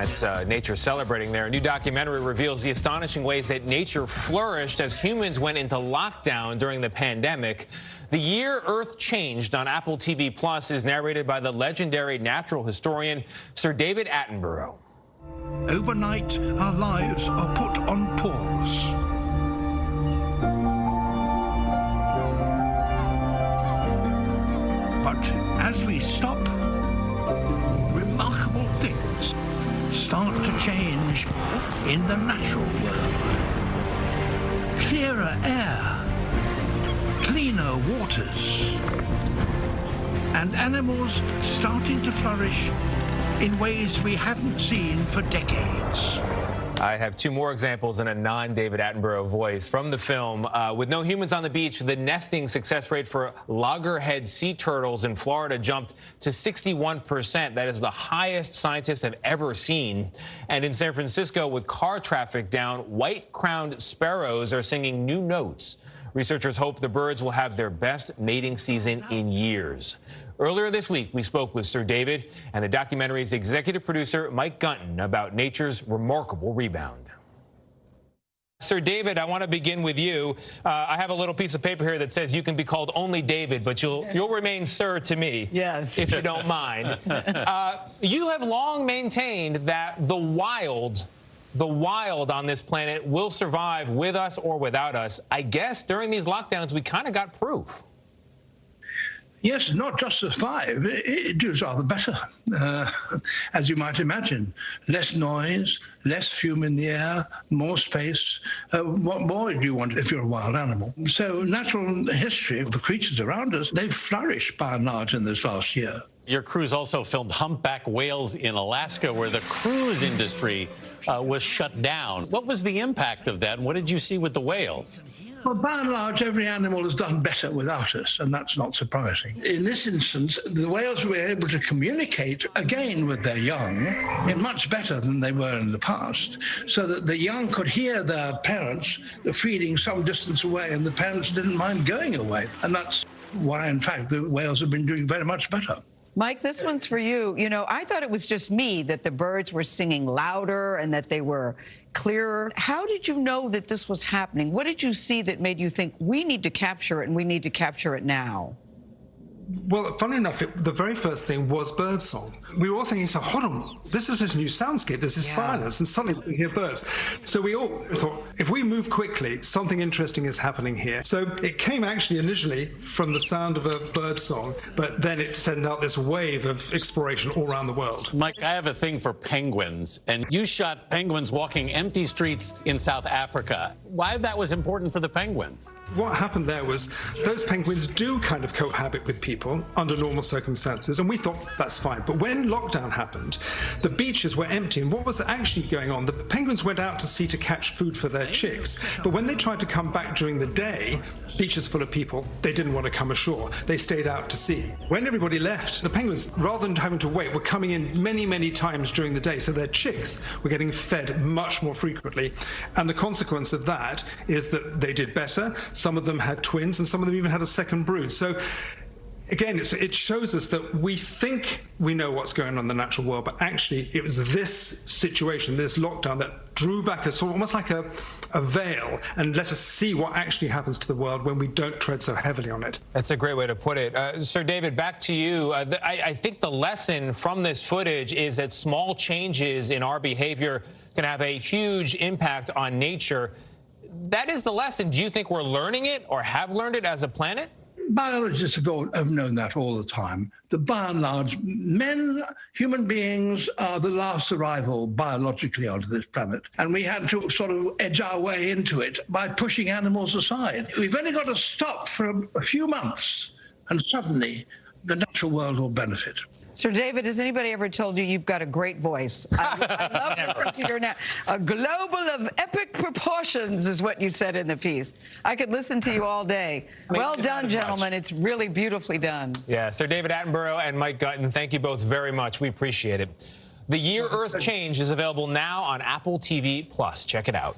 That's nature celebrating there. A new documentary reveals the astonishing ways that nature flourished as humans went into lockdown during the pandemic. The Year Earth Changed on Apple TV Plus is narrated by the legendary natural historian Sir David Attenborough. Overnight, our lives are put on pause. But as we stop, remarkable things start to change in the natural world. Clearer air, cleaner waters, and animals starting to flourish in ways we hadn't seen for decades. I have two more examples in a non-David Attenborough voice from the film. With no humans on the beach, the nesting success rate for loggerhead sea turtles in Florida jumped to 61%. That is the highest scientists have ever seen. And in San Francisco, with car traffic down, white-crowned sparrows are singing new notes. Researchers hope the birds will have their best mating season in years. Earlier this week, we spoke with Sir David and the documentary's executive producer, Mike Gunton, about nature's remarkable rebound. Sir David, I want to begin with you. I have a little piece of paper here that says you can be called only David, but you'll remain Sir to me, yes, if you don't mind. You have long maintained that the wild on this planet will survive with us or without us. I guess during these lockdowns, we kind of got proof. Yes, not just survive, it does rather better, as you might imagine. Less noise, less fume in the air, more space. What more do you want if you're a wild animal? So natural history of the creatures around us, they've flourished by and large in this last year. Your crews also filmed humpback whales in Alaska, where the cruise industry was shut down. What was the impact of that, and what did you see with the whales? Well, by and large, every animal has done better without us, and that's not surprising. In this instance, the whales were able to communicate again with their young in much better than they were in the past, so that the young could hear their parents feeding some distance away, and the parents didn't mind going away. And that's why, in fact, the whales have been doing very much better. Mike, this one's for you. You know, I thought it was just me that the birds were singing louder and that they were clearer. How did you know that this was happening? What did you see that made you think we need to capture it and we need to capture it now? Well, funny enough, the very first thing was birdsong. We were all thinking, so hold on, this was this new soundscape, this is silence, and suddenly we hear birds. So we all thought, if we move quickly, something interesting is happening here. So it came actually initially from the sound of a bird song, but then it sent out this wave of exploration all around the world. Mike, I have a thing for penguins, and you shot penguins walking empty streets in South Africa. Why that was important for the penguins? What happened there was those penguins do kind of cohabit with people under normal circumstances, and we thought that's fine. But when lockdown happened, the beaches were empty, and what was actually going on? The penguins went out to sea to catch food for their chicks, but when they tried to come back during the day, beaches full of people, they didn't want to come ashore. They stayed out to sea. When everybody left, the penguins, rather than having to wait, were coming in many, many times during the day, so their chicks were getting fed much more frequently. And the consequence of that is that they did better. Some of them had twins, and some of them even had a second brood. So again, it shows us that we think we know what's going on in the natural world, but actually it was this situation, this lockdown, that drew back a sort of almost like a veil and let us see what actually happens to the world when we don't tread so heavily on it. That's a great way to put it. Sir David, back to you. I think the lesson from this footage is that small changes in our behavior can have a huge impact on nature. That is the lesson. Do you think we're learning it or have learned it as a planet? Biologists have known that all the time, that by and large, human beings are the last arrival biologically onto this planet. And we had to sort of edge our way into it by pushing animals aside. We've only got to stop for a few months, and suddenly the natural world will benefit. Sir David, has anybody ever told you you've got a great voice? I love listening to your now. A global of epic proportions is what you said in the piece. I could listen to you all day. Well done, gentlemen. It's really beautifully done. Yeah, Sir David Attenborough and Mike Gunton, thank you both very much. We appreciate it. The Year Earth Changed is available now on Apple TV+. Check it out.